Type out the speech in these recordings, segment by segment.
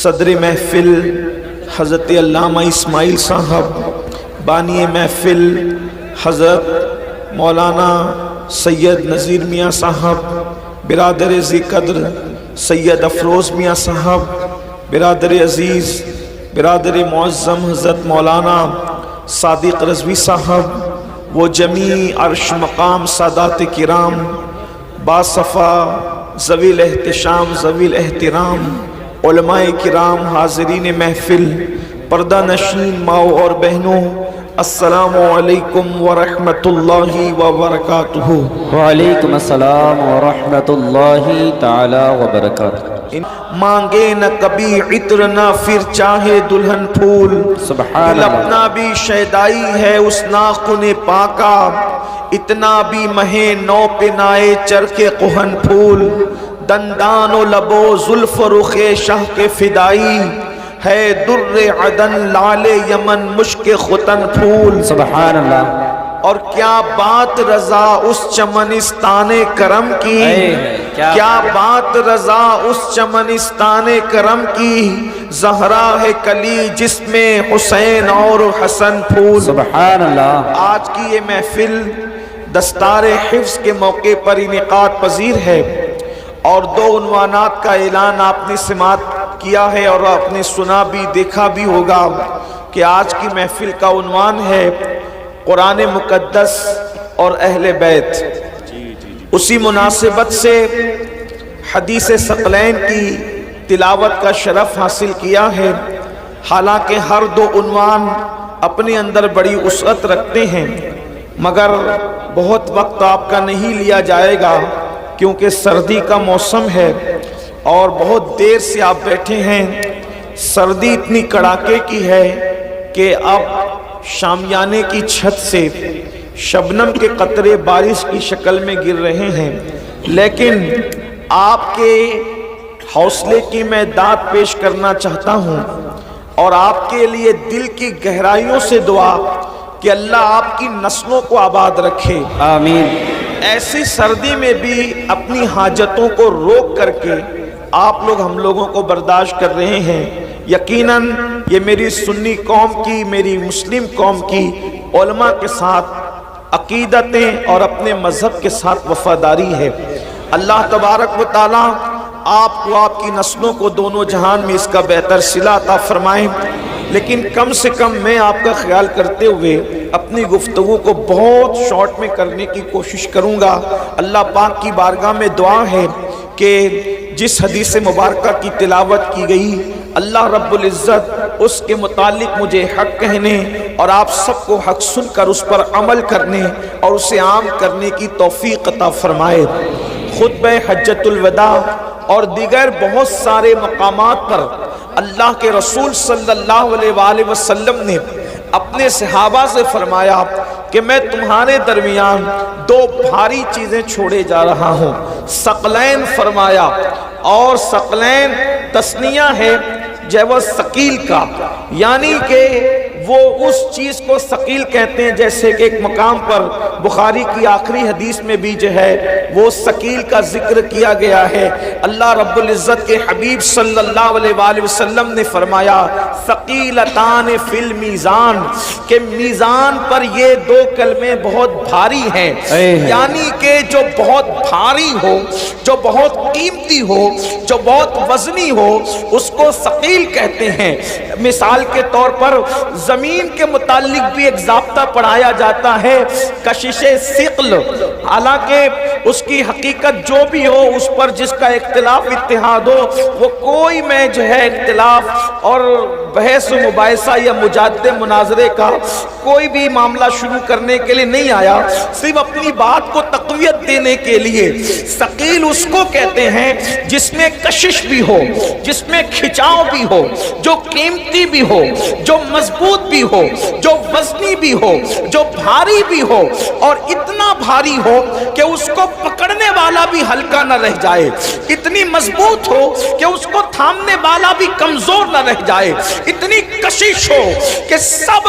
صدر محفل حضرت علامہ اسماعیل صاحب، بانی محفل حضرت مولانا سید نذیر میاں صاحب، برادر ذی قدر سید افروز میاں صاحب، برادر عزیز برادر معظم حضرت مولانا صادق رضوی صاحب، وہ جمیع عرش مقام سادات کرام، باصفا ذوی الاحتشام ذوی الاحترام، علماء کرام، حاضرین محفل، پردہ نشین ماؤں اور بہنوں، السلام علیکم ورحمۃ اللہ وبرکاتہ۔ وعلیکم السلام ورحمۃ اللہ تعالی وبرکاتہ۔ مانگے نہ کبھی عطر نہ پھر چاہے دلہن پھول، سبحان دل اللہ۔ اپنا بھی شیدائی ہے اس ناخن پاکا، اتنا بھی مہے نو پنائے چرخ کہن پھول، دندان و لب و زلف رخ شاہ کے فدائی، ہے در عدن لال یمن مشک ختن پھول۔ سبحان اللہ۔ اور کیا بات رضا اس چمنستان کرم کی، کیا بات رضا اس چمنستان کرم کی، زہرا ہے کلی جس میں حسین اور حسن پھول۔ سبحان اللہ۔ آج کی یہ محفل دستار حفظ کے موقع پر انعقاد پذیر ہے، اور دو عنوانات کا اعلان آپ نے سماعت کیا ہے اور آپ نے سنا بھی دیکھا بھی ہوگا کہ آج کی محفل کا عنوان ہے قرآن مقدس اور اہل بیت۔ اسی مناسبت سے حدیث ثقلین کی تلاوت کا شرف حاصل کیا ہے، حالانکہ ہر دو عنوان اپنے اندر بڑی وسعت رکھتے ہیں، مگر بہت وقت آپ کا نہیں لیا جائے گا کیونکہ سردی کا موسم ہے اور بہت دیر سے آپ بیٹھے ہیں۔ سردی اتنی کڑاکے کی ہے کہ اب شامیانے کی چھت سے شبنم کے قطرے بارش کی شکل میں گر رہے ہیں، لیکن آپ کے حوصلے کی میں داد پیش کرنا چاہتا ہوں اور آپ کے لیے دل کی گہرائیوں سے دعا کہ اللہ آپ کی نسلوں کو آباد رکھے، آمین۔ ایسی سردی میں بھی اپنی حاجتوں کو روک کر کے آپ لوگ ہم لوگوں کو برداشت کر رہے ہیں۔ یقیناً یہ میری سنی قوم کی، میری مسلم قوم کی علماء کے ساتھ عقیدتیں اور اپنے مذہب کے ساتھ وفاداری ہے۔ اللہ تبارک و تعالیٰ آپ کو، آپ کی نسلوں کو دونوں جہان میں اس کا بہتر صلہ عطا فرمائیں۔ لیکن کم سے کم میں آپ کا خیال کرتے ہوئے اپنی گفتگو کو بہت شارٹ میں کرنے کی کوشش کروں گا۔ اللہ پاک کی بارگاہ میں دعا ہے کہ جس حدیث مبارکہ کی تلاوت کی گئی، اللہ رب العزت اس کے متعلق مجھے حق کہنے اور آپ سب کو حق سن کر اس پر عمل کرنے اور اسے عام کرنے کی توفیق عطا فرمائے۔ خطبہ حجۃ الوداع اور دیگر بہت سارے مقامات پر اللہ کے رسول صلی اللہ علیہ وآلہ وسلم نے اپنے صحابہ سے فرمایا کہ میں تمہارے درمیان دو بھاری چیزیں چھوڑے جا رہا ہوں۔ ثقلین فرمایا، اور ثقلین تثنیہ ہے جیو ثقیل کا، یعنی کہ وہ اس چیز کو ثقیل کہتے ہیں جیسے کہ ایک مقام پر بخاری کی آخری حدیث میں بھی جو ہے وہ ثقیل کا ذکر کیا گیا ہے۔ اللہ رب العزت کے حبیب صلی اللہ علیہ وآلہ وسلم نے فرمایا ثقیلتان فی المیزان، کہ میزان پر یہ دو کلمے بہت بھاری ہیں، یعنی کہ جو بہت بھاری ہو، جو بہت قیمتی ہو، جو بہت وزنی ہو، اس کو ثقیل کہتے ہیں۔ مثال کے طور پر زمین کے متعلق بھی ایک ضابطہ پڑھایا جاتا ہے، کشش ثقل، حالانکہ اس کی حقیقت جو بھی ہو، اس پر جس کا اختلاف اتحاد ہو، وہ کوئی میں جو ہے اختلاف اور بحث و مباحثہ یا مجادلے مناظرے کا کوئی بھی معاملہ شروع کرنے کے لیے نہیں آیا، صرف اپنی بات کو تقویت دینے کے لیے۔ ثقیل اس کو کہتے ہیں جس میں کشش بھی ہو، جس میں کھچاؤ بھی ہو، جو قیمتی بھی ہو، جو مضبوط بھی ہو، جو وزنی بھی ہو، جو بھاری بھی ہو، اور اتنا بھاری ہو کہ اس کو پکڑنے والا بھی ہلکا نہ رہ جائے، اتنی مضبوط ہو کہ اس کو تھامنے والا بھی کمزور نہ رہ جائے، اتنی کشش ہو کہ سب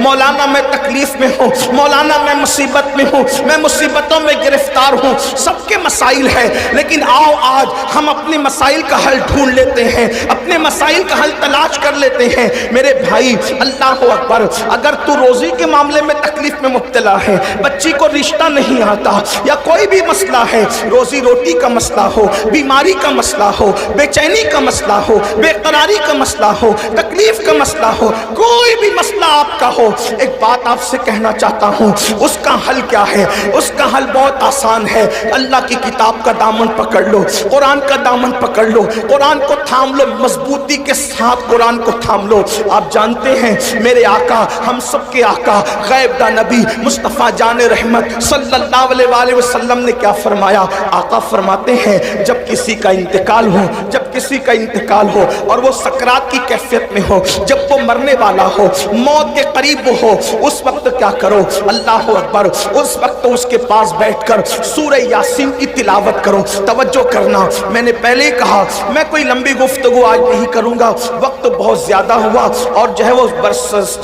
مولانا میں تکلیف میں ہوں، مولانا میں مصیبت میں ہوں، میں مصیبتوں میں گرفتار ہوں، سب کے مسائل ہیں، لیکن آؤ آج ہم اپنے مسائل کا حل ڈھونڈ لیتے ہیں، اپنے مسائل کا حل تلاش کر لیتے ہیں۔ میرے بھائی اللہ اکبر، اگر تو روزی کے معاملے میں تکلیف میں مبتلا ہے، بچی کو رشتہ نہیں آتا، یا کوئی بھی مسئلہ ہے، روزی روٹی کا مسئلہ ہو، بیماری کا مسئلہ ہو، بے چینی کا مسئلہ ہو، بے قراری کا مسئلہ ہو، تکلیف کا مسئلہ ہو، کوئی بھی مسئلہ آپ کا ہو، ایک بات آپ سے کہنا چاہتا ہوں، اس کا حل کیا ہے؟ اس کا حل بہت آسان ہے۔ اللہ کی کتاب کا دامن پکڑ لو، قرآن کا دامن پکڑ لو، قرآن کو تھام لو، مضبوطی کے ساتھ قرآن کو تھام لو۔ آپ جانتے ہیں میرے آقا، ہم سب کے آقا، غیب دا نبی مصطفیٰ جان رحمت صلی اللہ علیہ وآلہ وسلم نے کیا فرمایا؟ آقا فرماتے ہیں جب کسی کا انتقال ہو، جب کسی کا انتقال ہو اور وہ سکرات کی کیفیت میں ہو، جب وہ مرنے والا ہو، موت کے قریب ہو، اس وقت کیا کرو؟ اللہ اکبر، اس وقت اس کے پاس بیٹھ کر سورہ یاسین کی تلاوت کرو۔ توجہ کرنا، میں نے پہلے ہی کہا میں کوئی لمبی گفتگو آج نہیں کروں گا، وقت بہت زیادہ ہوا اور جو ہے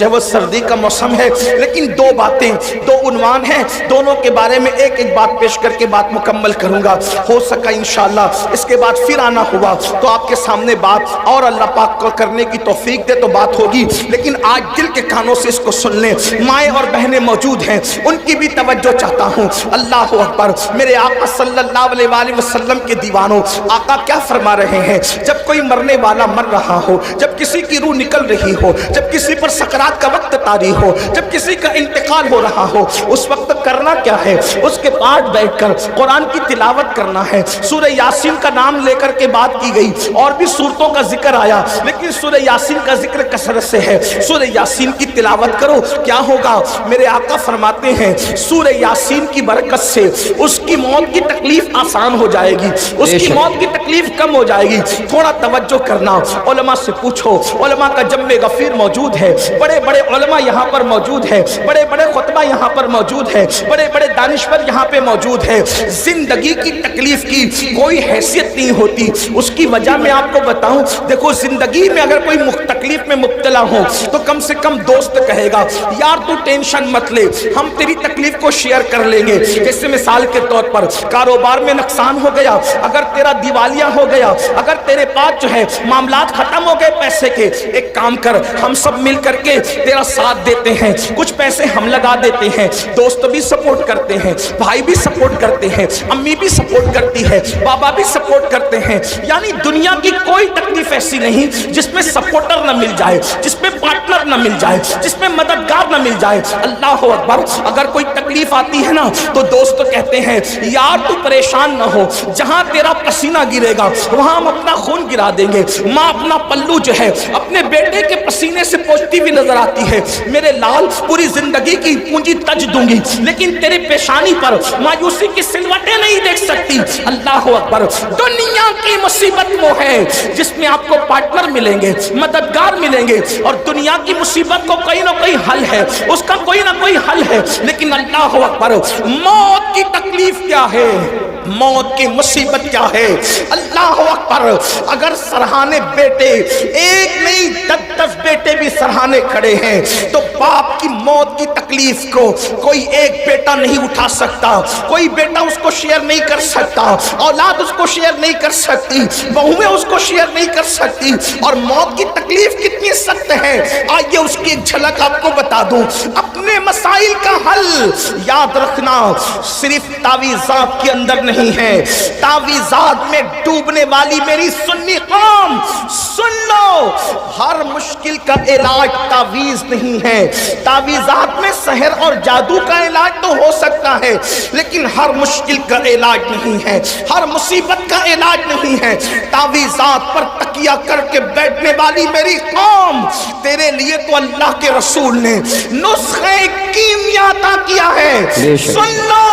وہ سردی کا موسم ہے، لیکن دو باتیں، دو عنوان ہیں، دونوں کے بارے میں ایک ایک بات پیش کر کے بات مکمل کروں گا۔ ہو سکا انشاءاللہ اس کے بعد پھر آنا ہوا تو آپ کے سامنے بات اور اللہ پاک کو کرنے کی توفیق دے تو بات ہوگی، لیکن آج دل کے کانوں سے اس کو سن لیں۔ مائیں اور بہنیں موجود ہیں، ان کی بھی توجہ چاہتا ہوں۔ اللہ اکبر، میرے آقا صلی اللہ علیہ وآلہ وسلم کے دیوانوں، آقا کیا فرما رہے ہیں؟ جب کوئی مرنے والا مر رہا ہو، جب کسی کی روح نکل رہی ہو، جب کسی پر سکرات کا وقت طاری ہو، جب کسی کا انتقال ہو رہا ہو، اس وقت کرنا کیا ہے؟ اس کے پاس بیٹھ کر قرآن کی تلاوت کرنا ہے۔ سورہ یاسین کا نام لے کر کے بات کی گئی، اور بھی سورتوں کا ذکر آیا، لیکن سورہ یاسین کا ذکر کثرت سے ہے۔ سورہ یاسین کی تلاوت کرو، کیا ہوگا؟ میرے آقا فرماتے ہیں سورہ یاسین کی برکت سے اس کی موت کی تکلیف آسان ہو جائے گی، اس کی موت کی تکلیف کم ہو جائے گی۔ تھوڑا توجہ کرنا، علماء سے پوچھو، علماء کا جمع غفیر موجود ہے، بڑے بڑے علماء یہاں پر موجود ہیں، بڑے بڑے خطبہ یہاں پر موجود ہیں، بڑے بڑے دانشور یہاں پہ موجود ہیں۔ زندگی کی تکلیف کی کوئی حیثیت نہیں ہوتی، اس کی وجہ میں آپ کو بتاؤں، دیکھو زندگی میں اگر کوئی تکلیف میں مبتلا ہو تو کم سے کم دوست کہے گا یار تو ٹینشن مت لے، ہم تیری تکلیف کو شیئر کر لیں گے۔ جیسے مثال کے طور پر کاروبار میں نقصان ہو گیا، اگر تیرا دیوالیہ ہو گیا، اگر تیرے پاس جو ہے معاملات ختم ہو گئے پیسے کے، ایک کام کر، ہم سب مل کر کے تیرا ساتھ دیتے ہیں، کچھ پیسے ہم لگا دیتے ہیں، دوست بھی سپورٹ کرتے ہیں، بھائی بھی سپورٹ کرتے ہیں، امی بھی سپورٹ کرتی ہے، بابا بھی سپورٹ کرتے ہیں۔ یعنی دنیا کی کوئی تکلیف ایسی نہیں جس میں سپورٹر نہ مل جائے، جس میں پارٹنر نہ مل جائے، جس میں مددگار نہ مل جائے۔ اللہ اکبر، اگر کوئی تکلیف آتی ہے نا تو دوست کہتے ہیں یار تو پریشان نہ ہو، جہاں تیرا پسینہ گرے گا وہاں ہم اپنا خون گرا دیں گے۔ ماں اپنا پلو جو ہے اپنے بیٹے کے پسینے سے پوچھتی ہوئی نظر آتی ہے، میرے لال پوری زندگی کی پونجی تج دوں گی لیکن تیری پیشانی پر مایوسی کی سلوٹیں نہیں دیکھ سکتی۔ اللہ اکبر، دنیا کی مصیبت وہ ہے جس میں آپ کو پارٹنر ملیں گے، مددگار ملیں گے، اور دنیا کی مصیبت کو کوئی نہ کوئی حل ہے، اس کا کوئی نہ کوئی حل ہے، لیکن اللہ اکبر، موت کی تکلیف کیا ہے؟ موت کی مصیبت کیا ہے؟ اللہ اکبر، اگر سرہانے بیٹے ایک نہیں 10 بیٹے بھی سرہانے کھڑے ہیں تو باپ کی موت کی تکلیف کو کوئی ایک بیٹا نہیں اٹھا سکتا، کوئی بیٹا اس کو شیئر نہیں کر سکتا، اولاد اس کو شیئر نہیں کر سکتی، بہویں اس کو شیئر نہیں کر سکتی۔ اور موت کی تکلیف کتنی سخت ہے، آئیے اس کی ایک جھلک آپ کو بتا دوں۔ اپنے مسائل کا حل یاد رکھنا صرف تعویذات کے اندر نہیں ہے، تعویذات میں ڈوبنے والی میری سنی قوم سن لو، ہر مشکل کا علاج تعویذ نہیں ہے۔ تعویذات میں سحر اور جادو کا علاج تو ہو سکتا ہے لیکن ہر مشکل کا علاج نہیں ہے، ہر مصیبت کا علاج نہیں ہے۔ تعویذات پر تکیہ کر کے بیٹھنے والی میری قوم، تیرے لیے تو اللہ کے رسول نے نسخہ کیمیا عطا کیا ہے۔ سن لو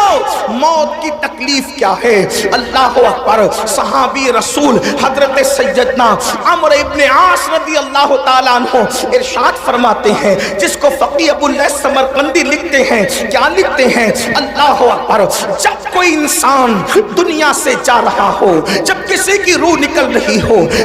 موت کی تکلیف کیا ہے۔ اللہ اکبر، صحابی رسول حضرت سیدنا عمرو ابن عاص رضی اللہ تعالیٰ عنہ ارشاد فرماتے ہیں، جس کو فقیہ ابو اللیث سمرقندی لکھتے ہیں، کیا لکھتے ہیں؟ اللہ اکبر، جب کوئی انسان دنیا سے جا رہا ہو، جب کسی کی روح نکل رہی ہو،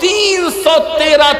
313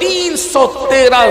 313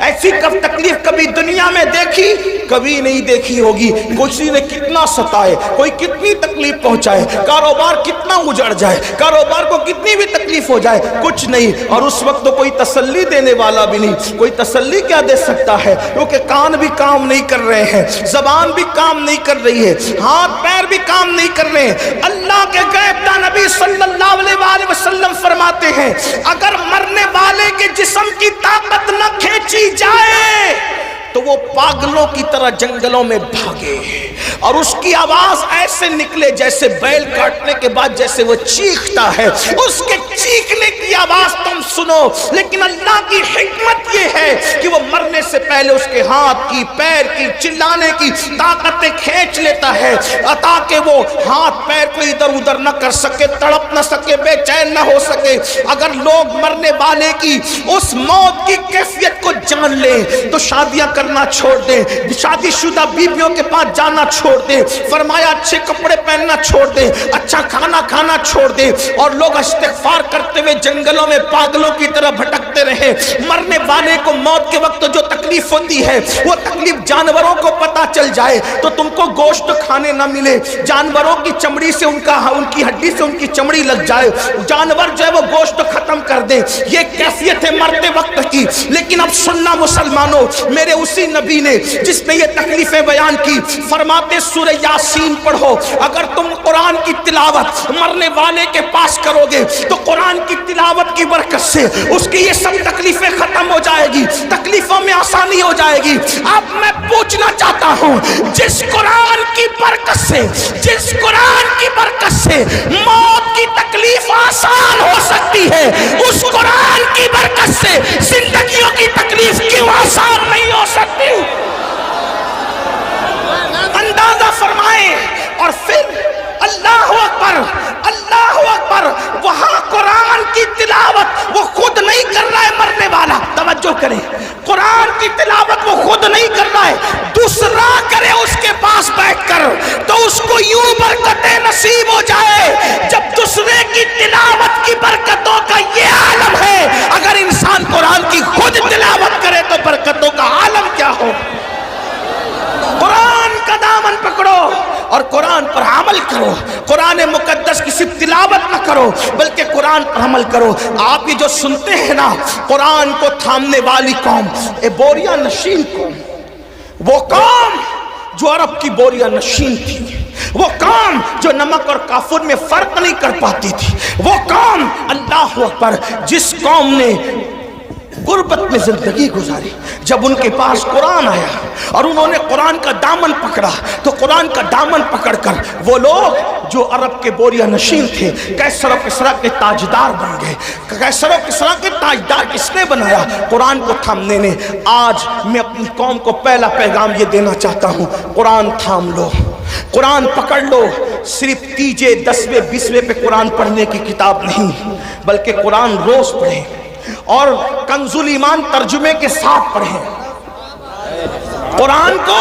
ایسی تکلیف کبھی دنیا میں دیکھی کبھی نہیں دیکھی ہوگی. کسی نے کتنا ستائے, کوئی کتنی تکلیف پہنچائے, کاروبار کتنا اجڑ جائے, کاروبار کو کتنی بھی تکلیف ہو جائے, کچھ نہیں. اور اس وقت تو کوئی تسلی دینے والا بھی نہیں. کوئی تسلی کیا دے سکتا ہے, کیونکہ کان بھی کام نہیں کر رہے ہیں, زبان بھی کام نہیں کر رہی ہے, ہاتھ پیر بھی کام نہیں کر رہے ہیں. اللہ کے غیب داں نبی صلی اللہ علیہ وآلہ وسلم فرماتے ہیں اگر مرنے والے کے جسم کی طاقت نہ کھینچی جائے تو وہ پاگلوں کی طرح جنگلوں میں بھاگے اور اس کی آواز ایسے نکلے جیسے بیل کاٹنے کے بعد جیسے وہ چیختا ہے, اس کے چیخنے کی آواز تم سنو. لیکن اللہ کی حکمت یہ ہے کہ وہ مرنے سے پہلے اس کے ہاتھ کی, پیر کی, چلانے کی طاقتیں کھینچ لیتا ہے تاکہ وہ ہاتھ پیر کو ادھر ادھر نہ کر سکے, تڑپ نہ سکے, بے چین نہ ہو سکے. اگر لوگ مرنے والے کی اس موت کی کیفیت کو جان لیں تو شادیاں کرنا چھوڑ دیں, شادی شدہ بیویوں کے پاس جانا چھوڑ دیں. فرمایا اچھے کپڑے پہننا چھوڑ دیں, اچھا کھانا کھانا چھوڑ دیں, اور لوگ استغفار کرتے ہوئے جنگلوں میں پاگلوں کی طرح بھٹکتے رہے. مرنے والے کو موت کے وقت جو تکلیف ہوتی ہے وہ تکلیف جانوروں کو پتا چل جائے تو تم کو گوشت کھانے نہ ملے, جانوروں کی چمڑی سے ان کی ہڈی سے ان کی چمڑی لگ جائے, جانور جو ہے وہ گوشت ختم کر دے. یہ کیفیت ہے مرتے وقت کی. لیکن اب سننا مسلمانوں, میرے اسی نبی نے جس نے یہ تکلیفیں بیان کی فرماتے سورہ یاسین پڑھو. اگر تم قرآن کی تلاوت مرنے والے کے پاس کرو گے تو قرآن کی تلاوت کی برکت سے اس کی یہ سب تکلیفیں ختم ہو جائے گی, تکلیفوں میں آسانی ہو جائے گی. اب میں پوچھنا چاہتا ہوں, جس قرآن کی برکت سے, جس قرآن کی برکت سے موت کی تکلیف آسان ہو سکتی ہے, اس قرآن کی برکت سے زندگیوں کی تکلیف کیوں آسان نہیں ہو سکتی؟ اندازہ فرمائیں. اور پھر اللہ اکبر, اللہ اکبر, وہاں قرآن کی تلاوت وہ خود نہیں کر رہا ہے مرنے والا, توجہ کریں, قرآن کی تلاوت وہ خود نہیں کر رہا ہے, دوسرا کرے اس کے پاس بیٹھ کر تو اس کو یوں برکتیں نصیب ہو جائے. جب دوسرے کی تلاوت کی برکتوں کا یہ عالم ہے, اگر انسان قرآن کی خود تلاوت کرے تو برکتوں کا عالم کیا ہو. قرآن کا دامن پکڑو اور قرآن پر عمل کرو. قرآن مقدس کی صرف تلاوت نہ کرو بلکہ قرآن پر عمل کرو. آپ یہ جو سنتے ہیں نا, قرآن کو تھامنے والی قوم, بوریا نشین قوم, وہ قوم جو عرب کی بوریا نشین تھی, وہ قوم جو نمک اور کافر میں فرق نہیں کر پاتی تھی, وہ قوم اللہ اکبر جس قوم نے غربت میں زندگی گزاری. جب ان کے پاس قرآن آیا اور انہوں نے قرآن کا دامن پکڑا تو قرآن کا دامن پکڑ کر وہ لوگ جو عرب کے بوریا نشین تھے کیسر و کسریٰ کے تاجدار بن گئے. کیسر و کسریٰ کے تاجدار کس نے بنایا؟ قرآن کو تھامنے نے. آج میں اپنی قوم کو پہلا پیغام یہ دینا چاہتا ہوں, قرآن تھام لو, قرآن پکڑ لو. صرف تیجے 10ویں 20ویں پہ قرآن پڑھنے کی کتاب نہیں بلکہ قرآن روز پڑھیں اور کنز الایمان ترجمے کے ساتھ پڑھیں. قرآن کو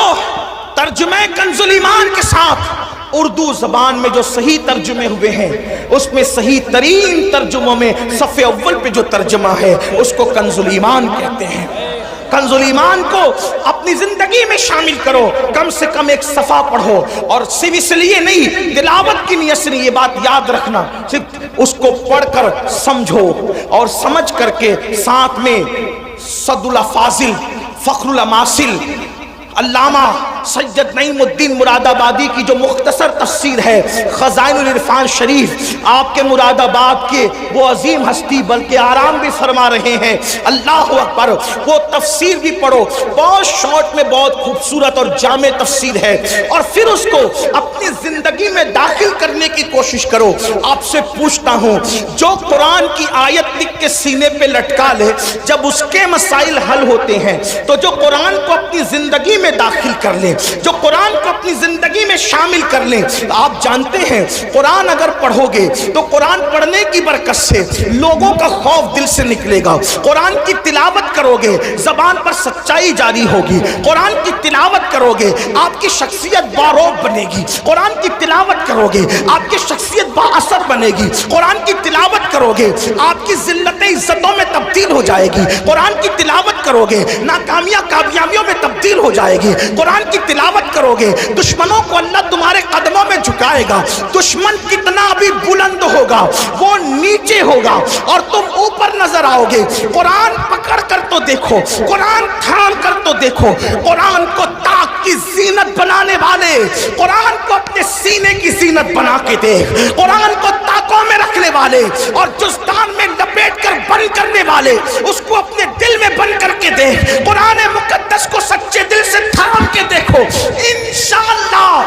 ترجمے کنز الایمان کے ساتھ اردو زبان میں جو صحیح ترجمے ہوئے ہیں اس میں صحیح ترین ترجموں میں صفحے اول پہ جو ترجمہ ہے اس کو کنز الایمان کہتے ہیں. کنز الایمان کو اپنی زندگی میں شامل کرو, کم سے کم ایک صفحہ پڑھو. اور صرف اس لیے نہیں, تلاوت کی نیت سے نہیں, یہ بات یاد رکھنا, صرف اس کو پڑھ کر سمجھو اور سمجھ کر کے ساتھ میں صد الافاضل فخر الاماثل علامہ سید نعیم الدین مراد آبادی کی جو مختصر تفسیر ہے خزائن العرفان شریف, آپ کے مراد آباد کے وہ عظیم ہستی بلکہ آرام بھی فرما رہے ہیں. اللہ اکبر, وہ تفسیر بھی پڑھو, بہت شارٹ میں بہت خوبصورت اور جامع تفسیر ہے. اور پھر اس کو اپنی زندگی میں داخل کرنے کی کوشش کرو. آپ سے پوچھتا ہوں, جو قرآن کی آیت لکھ کے سینے پہ لٹکا لے, جب اس کے مسائل حل ہوتے ہیں تو جو قرآن کو اپنی زندگی میں داخل کر لے لیں, جو قرآن کو اپنی زندگی میں شامل کر لیں. آپ جانتے ہیں قرآن اگر پڑھو گے تو قرآن پڑھنے کی برکت سے لوگوں کا خوف دل سے نکلے گا. قرآن کی تلاوت کرو گے زبان پر سچائی جاری ہوگی. قرآن کی تلاوت کرو گے آپ کی شخصیت باروب بنے گی. قرآن کی تلاوت کرو گے آپ کی شخصیت با اثر بنے گی. قرآن کی تلاوت کرو گے آپ کی ذلت عزتوں میں تبدیل ہو جائے گی. قرآن کی تلاوت کرو گے ناکامیاں کامیابیوں میں تبدیل ہو جائے گی. قرآن کی تلاوت کرو گے دشمنوں کو اللہ تمہارے قدموں میں جھکائے گا. دشمن کتنا بھی بلند ہوگا وہ نیچے ہوگا اور تم اوپر نظر آؤ گے. قرآن پکڑ کر تو دیکھو, قرآن تھام کر تو دیکھو. قرآن کو طاق کی زینت بنانے والے, قرآن کو اپنے سینے کی زینت بنا کے دیکھ. قرآن کو طاقوں میں رکھنے والے اور جزدان میں لپیٹ کر بند کرنے والے, اس کو اپنے دل میں بند کر کے دیکھ. قرآن مقدس کو سچے دل سے تھام کے دیکھو. انشاءاللہ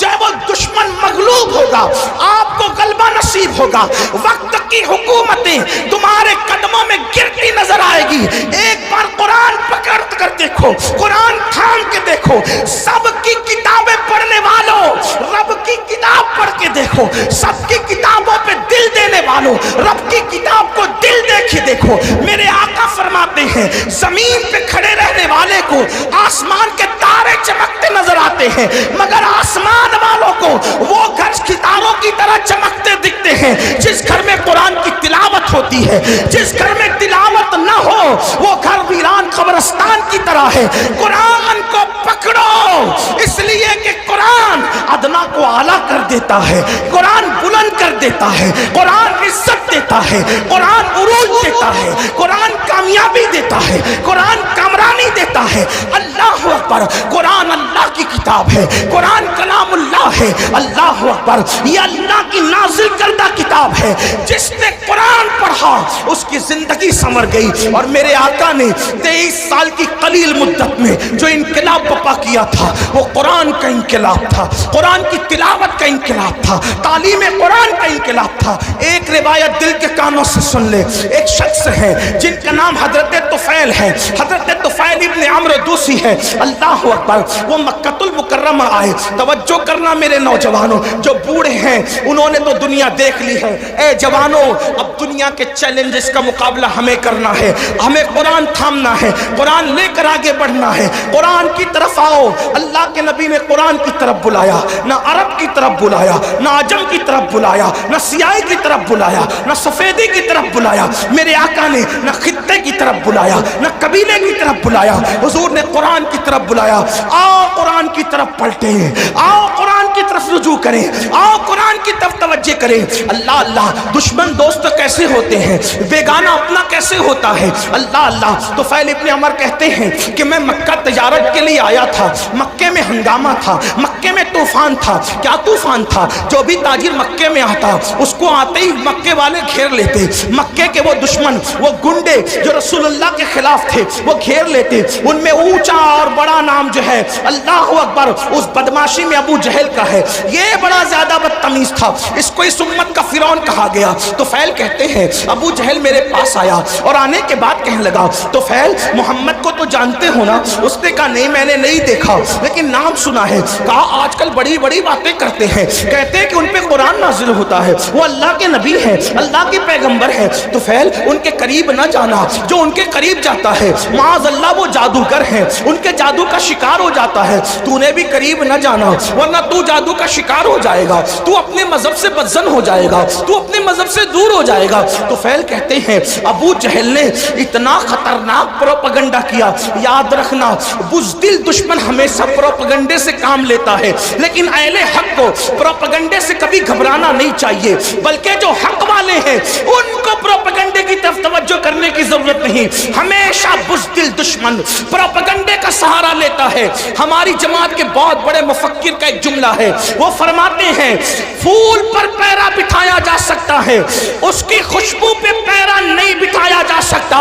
جو وہ دشمن مغلوب ہوگا, آپ کو غلبہ نصیب ہوگا. وقت کی حکومتیں تمہارے قدموں میں گرتی نظر آئے گی. ایک بار قرآن پکڑ کر دیکھو, قرآن تھام کے دیکھو. سب کی کتابیں پڑھنے والوں رب کی کتاب پڑھ کے دیکھو. سب کی کتابوں پہ دل دینے والوں رب کی کتاب کو دل دیکھے دیکھو. میرے آقا فرماتے ہیں زمین پہ کھڑے رہنے والے کو آسمان کے تارے چمکتے نظر آتے ہیں, مگر آسمان والوں کو وہ گھر ستاروں کی طرح چمکتے دکھتے ہیں جس گھر میں قرآن کی تلاوت ہوتی ہے. جس گھر میں تلاوت نہ ہو وہ گھر ویران قبرستان کی طرح ہے. قرآن کو پکڑو, اس لیے کہ قرآن ادنا کو اعلیٰ کر دیتا ہے, قرآن بلند کر دیتا ہے, قرآن عزت دیتا ہے, قرآن عروج دیتا ہے, قرآن کامیابی دیتا ہے, قرآن کامرانی دیتا ہے. اللہ اکبر, قرآن اللہ کی کتاب ہے, قرآن کلام اللہ ہے. اللہ اکبر, یہ اللہ کی نازل کردہ کتاب ہے. جس نے قرآن پڑھا اس کی زندگی سنور گئی. اور میرے آقا نے 23 سال کی قلیل مدت میں جو انقلاب برپا کیا تھا وہ قرآن کا انقلاب تھا, قرآن کی تلاوت کا انقلاب تھا, تعلیم قرآن کا انقلاب تھا. ایک روایت دل کے کانوں سے سن لے. ایک شخص ہے جن کا نام حضرت طفیل ہے, حضرت طفیل ابن عمرو دوسی ہے. اللہ اکبر, وہ مکہ المکرمہ آئے. توجہ کرنا میرے نوجوانوں, جو بوڑھے ہیں انہوں نے تو دنیا دیکھ لی ہے. اے جوانوں, اب دنیا کے چیلنجز کا مقابلہ ہمیں کرنا ہے. ہمیں قرآن تھامنا ہے, قرآن لے کر آگے بڑھنا ہے. قرآن کی طرف آؤ. اللہ کے نبی نے قرآن کی طرف بلایا, نہ عرب کی طرف بلایا, نہ عجم کی طرف بلایا, نہ سیاہی کی طرف بلایا, نہ سفیدی کی طرف بلایا. میرے آقا نے نہ خطے کی طرف بلایا, نہ قبیلے کی طرف بلایا. حضور نے قرآن کی طرف بلایا. آؤ قرآن کی طرف پلٹیں, آؤ قرآن کی طرف رجوع کریں, آؤ قرآن کی طرف توجہ کریں. اللہ اللہ, دشمن دوست کیسے ہوتے ہیں, بیگانہ اپنا کیسے ہوتا ہے. اللہ اللہ. تو طفیل ابن عمر کہتے ہیں کہ میں مکہ تجارت کے لیے آیا تھا. مکے میں ہنگامہ تھا, مکے میں طوفان تھا. کیا طوفان تھا, جو بھی تاجر مکے میں آتا اس کو آتے ہی مکے والے گھیر لیتے. مکے کے وہ دشمن, وہ گنڈے جو رسول اللہ کے خلاف تھے وہ گھیر لیتے. ان میں اونچا اور بڑا نام جو ہے اللہ اکبر اس بدماشی میں ابو جہل کا ہے. یہ بڑا زیادہ بدتمیز تھا, اس کو اس امت کا فرعون کہا گیا. تو طفیل کہتے ہیں ابو جہل میرے پاس آیا اور آنے کے بعد کہنے لگا تو طفیل محمد کو تو جانتے ہو نا. اس نے کہا نہیں میں نے نہیں دیکھا لیکن نام سنا ہے. کہا آج کل بڑی بڑی باتیں کرتے ہیں, کہتے ہیں کہ ان پہ قرآن نازل ہوتا ہے, وہ اللہ کے نبی ہیں, اللہ کے پیغمبر ہیں. تو طفیل ان کے قریب نہ جانا, جو ان کے قریب جاتا ہے معاذ اللہ وہ جادوگر ہیں, ان کے جادو کا شکار ہو جاتا ہے. تو نے بھی قریب نہ جانا ورنہ تو جادو کا شکار ہو جائے گا, تو اپنے مذہب سے بدزن ہو جائے گا, تو اپنے مذہب سے دور ہو جائے گا. تو طفیل کہتے ہیں ابو جہل نے اتنا خطرناک پروپیگنڈا کیا. یاد رکھنا بزدل دشمن ہمیشہ پروپیگنڈے سے کام لیتا ہے, لیکن اہل حق کو پروپیگنڈے سے کبھی گھبرانا نہیں چاہیے, بلکہ جو حق والے ہیں ان کو پروپیگنڈے کی طرف توجہ کرنے کی ضرورت نہیں. ہمیشہ بزدل دشمن پروپیگنڈے کا سہارا لیتا ہے. ہماری جماعت کے بہت بڑے مفکر کا ایک جملہ ہے, وہ فرماتے ہیں پھول پر پیرا بٹھایا جا سکتا ہے, اس کی خوشبو پہ پیرا نہیں بٹھایا جا سکتا.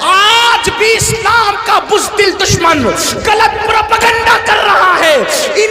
آج بھی اسلام کا بزدل دشمن غلط پروپیگنڈا کر رہا ہے. ان